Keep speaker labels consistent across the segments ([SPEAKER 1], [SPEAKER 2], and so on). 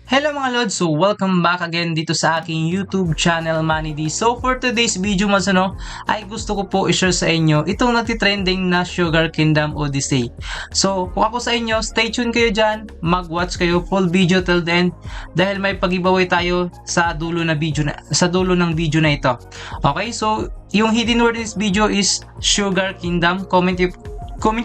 [SPEAKER 1] Hello mga Lods! So welcome back again dito sa aking YouTube channel Manny D. So for today's video mas ay gusto ko po i-share sa inyo itong nagtitrending na Sugar Kingdom Odyssey. So kung ako sa inyo, stay tuned kayo dyan, mag-watch kayo full video till the end dahil may pag-giveaway tayo sa dulo ng video na ito. Okay, so yung hidden word in this video is Sugar Kingdom. Comment nyo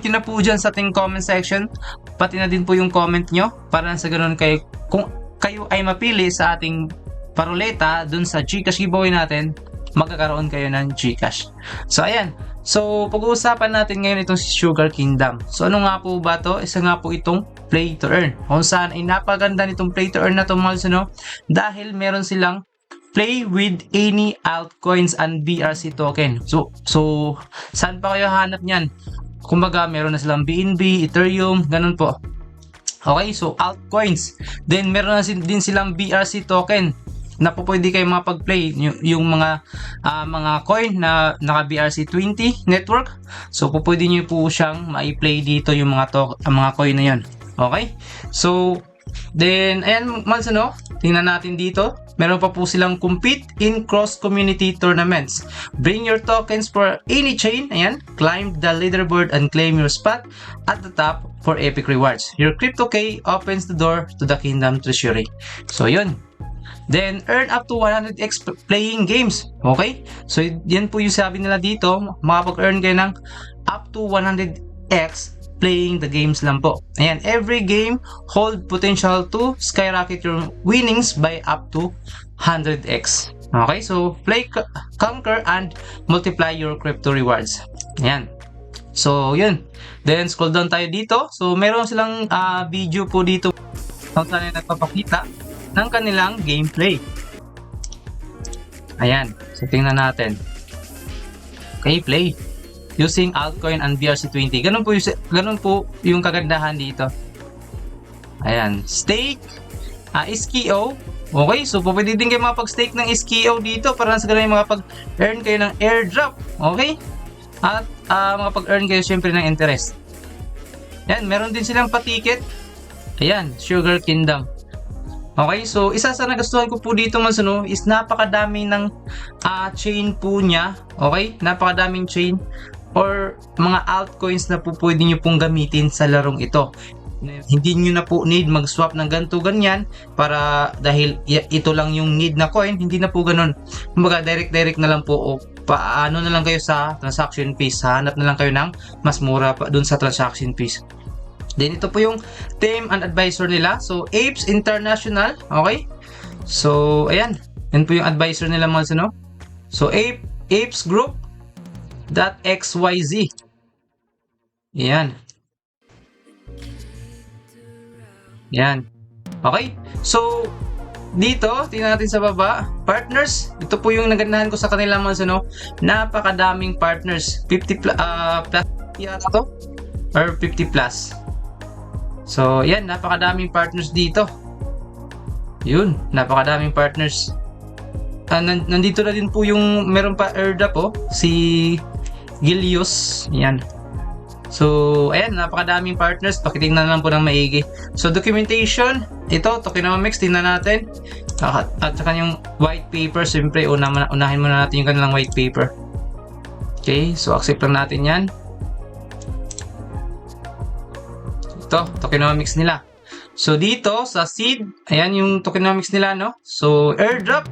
[SPEAKER 1] na po dyan sa ating comment section, pati na din po yung comment nyo para sa ganun kayo, kung kayo ay mapili sa ating paroleta dun sa Gcash giveaway natin, magkakaroon kayo ng Gcash. So ayan, so pag-uusapan natin ngayon itong si Sugar Kingdom. So ano nga po ba to? Isa nga po itong play to earn, kung saan ay napaganda nitong play to earn na to mga dahil meron silang play with any altcoins and BRC token. So saan pa kayo hanap niyan? Kumbaga meron na silang BNB, Ethereum, ganun po. Okay, so altcoins. Then meron na din silang BRC token na po pwede kayo mapag-play yung mga coin na naka BRC 20 network. So po pwede niyo po siyang mai-play dito yung mga coin na 'yon. Okay? So then ayan, tingnan natin dito. Meron pa po silang compete in cross-community tournaments. Bring your tokens for any chain. Ayan. Climb the leaderboard and claim your spot at the top for epic rewards. Your CryptoK opens the door to the Kingdom Treasury. So, yun. Then, earn up to 100x playing games. Okay? So, yan po yung sabi nila dito. Makapag-earn kayo ng up to 100x playing the games lang po. Ayan, every game hold potential to skyrocket your winnings by up to 100x. Okay, so play, conquer, and multiply your crypto rewards. Ayan. So, yun. Then, scroll down tayo dito. So, meron silang video po dito kung saan nagpapakita ng kanilang gameplay. Ayan. So, tingnan natin. Okay, play. Using altcoin and BRC20. Ganun po yung kagandahan dito. Ayan. Stake. SKO. Okay. So, pwede din kayo makapag-stake ng SKO dito para sa ganun makapag-earn kayo ng airdrop. Okay. At makapag-earn kayo syempre ng interest. Ayan. Meron din silang pa-ticket. Ayan. Sugar Kingdom. Okay. So, isa sa nagustuhan ko po dito is napakadami ng chain po niya. Okay. Napakadaming chain or mga altcoins na po pwede nyo pong gamitin sa larong ito. Hindi nyo na po need mag-swap ng ganito ganyan para dahil ito lang yung need na coin, hindi na po ganun. Kumbaga direct na lang po o paano na lang kayo sa transaction fees. Hanap na lang kayo ng mas mura pa dun sa transaction fees. Then ito po yung team and advisor nila. So Apes International, okay? So ayan, yan po yung advisor nila mga So Apes Group .xyz. Yan. Yan. Okay. So, dito, tingnan natin sa baba. Partners. Ito po yung nagandahan ko sa kanila mga napakadaming partners. 50 plus yata to? Or 50 plus. So, yan. Napakadaming partners dito. Yun. Napakadaming partners. Nandito na din po yung meron pa airdrop po. Si Gilius, yan. So, ayan, napakadaming partners. Pakitingnan lang po ng maigi. So, documentation, ito, tokenomics, tingnan natin. At saka yung white paper, siyempre, unahin muna natin yung kanilang white paper. Okay, so accept lang natin yan. Ito, tokenomics nila. So, dito, sa seed, ayan yung tokenomics nila, no? So, airdrop,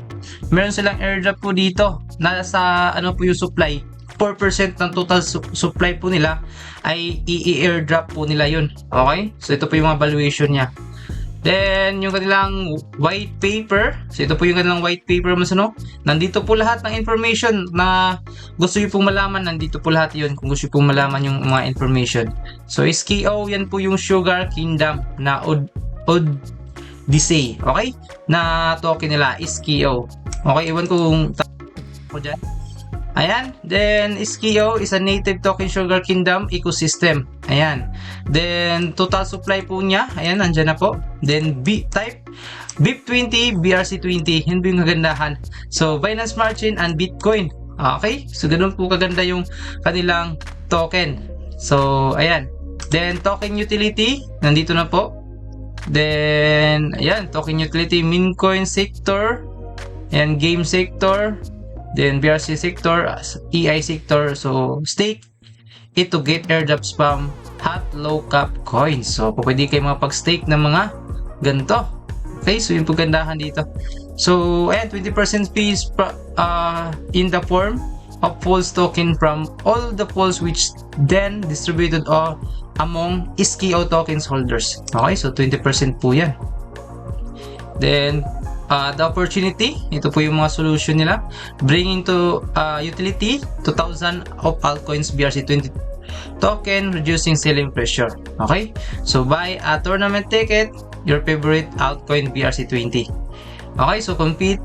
[SPEAKER 1] meron silang airdrop po dito. Nasa, po yung supply. 4% ng total supply po nila ay i-airdrop po nila yun. Okay? So, ito po yung mga valuation niya. Then, yung kanilang white paper. So, ito po yung kanilang white paper Nandito po lahat ng information na gusto nyo pong malaman. Nandito po lahat yun kung gusto nyo pong malaman yung mga information. So, SKO, yan po yung Sugar Kingdom na Odyssey. Okay? Na token nila, SKO. Okay? Iwan ko kung dyan. Ayan. Then, SKO is a native token Sugar Kingdom ecosystem. Ayan. Then, total supply po niya. Ayan, nandyan na po. Then, type, BIP20, BRC20. Yun po yung kagandahan. So, Binance Smart Chain and Bitcoin. Okay? So, ganun po kaganda yung kanilang token. So, ayan. Then, token utility. Nandito na po. Then, ayan, token utility, meme coin sector, and game sector, then BRC sector, EI sector. So, stake it to get airdrop spam hot low cap coins. So, pwede kayo makapag-stake ng mga ganito. Okay, so yung pagandahan dito. So, ayan, 20% fees in the form of pools token from all the pools which then distributed among SKO tokens holders. Okay, so 20% po yan. Then, the opportunity, ito po yung mga solution nila. Bringing to utility 2,000 of altcoins BRC20 token, reducing selling pressure. Okay, so buy a tournament ticket, your favorite altcoin BRC20. Okay, so compete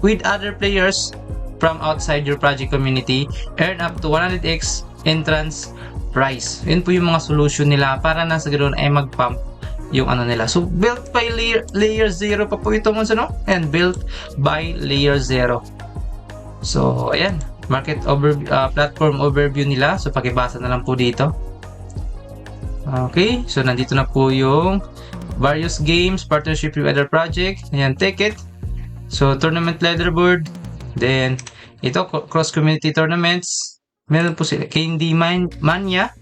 [SPEAKER 1] with other players from outside your project community, earn up to 100x entrance price. Yun po yung mga solution nila para nasa ganoon ay mag-pump yung ano nila. So, built by layer 0 pa po ito mga no? And built by layer 0. So, ayan. Market platform overview nila. So, pakibasa na lang po dito. Okay. So, nandito na po yung various games, partnership with other project. Ayan, ticket. So, tournament leaderboard. Then, ito, cross-community tournaments. Meron po sila. Candy Mania.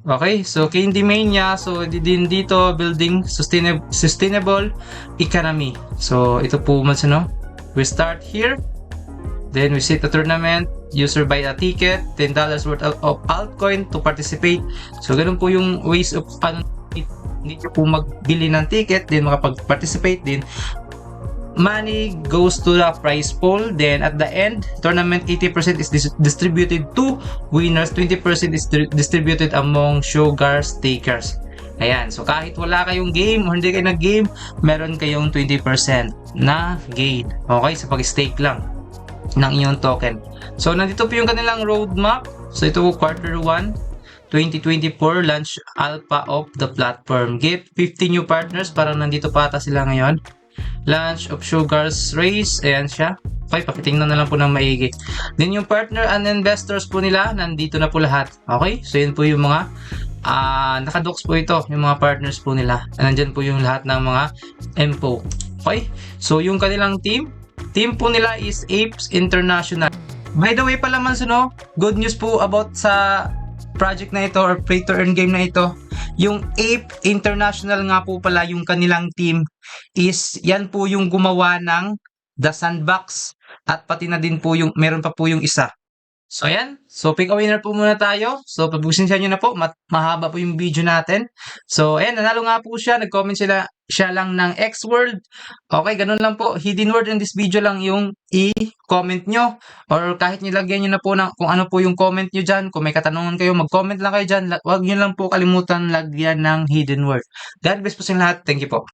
[SPEAKER 1] Okay, so Candy Mania. So, din dito, building sustainable economy. So, ito po mas ano. We start here. Then, we set a tournament. User buy a ticket. $10 worth of altcoin to participate. So, ganun po yung ways of hindi nyo po magbili ng ticket. Then, makapag-participate din. Money goes to the prize pool. Then at the end, tournament 80% is distributed to winners, 20% is distributed among sugar stakers. Ayan, so kahit wala kayong game o hindi kayo nag-game, meron kayong 20% na gain. Okay, sa pag-stake lang ng inyong token. So nandito po yung kanilang roadmap. So ito po quarter 1 2024 launch alpha of the platform. Get 50 new partners, parang nandito pa ata sila ngayon. Launch of Sugar's Race. Ayan siya. Okay, pakitingnan na lang po ng maigi. Then yung partner and investors po nila, nandito na po lahat. Okay, so yun po yung mga nakadocs po ito, yung mga partners po nila. Nandyan po yung lahat ng mga info. Okay, so yung kanilang team po nila is Apes International. By the way pala man, no, good news po about sa project na ito or play to earn game na ito. Yung Ape International nga po pala yung kanilang team is yan po yung gumawa ng The Sandbox at pati na din po yung meron pa po yung isa. So ayan, so pick a winner po muna tayo. So pagbusin nyo na po, mahaba po yung video natin. So ayan, nanalo nga po siya, nag-comment siya lang ng X word. Okay, ganun lang po. Hidden word in this video lang yung i-comment nyo. Or kahit nilagyan nyo na po ng kung ano po yung comment nyo dyan. Kung may katanungan kayo, mag-comment lang kayo dyan. Huwag nyo lang po kalimutan lagyan ng hidden word. God bless po sa lahat. Thank you po.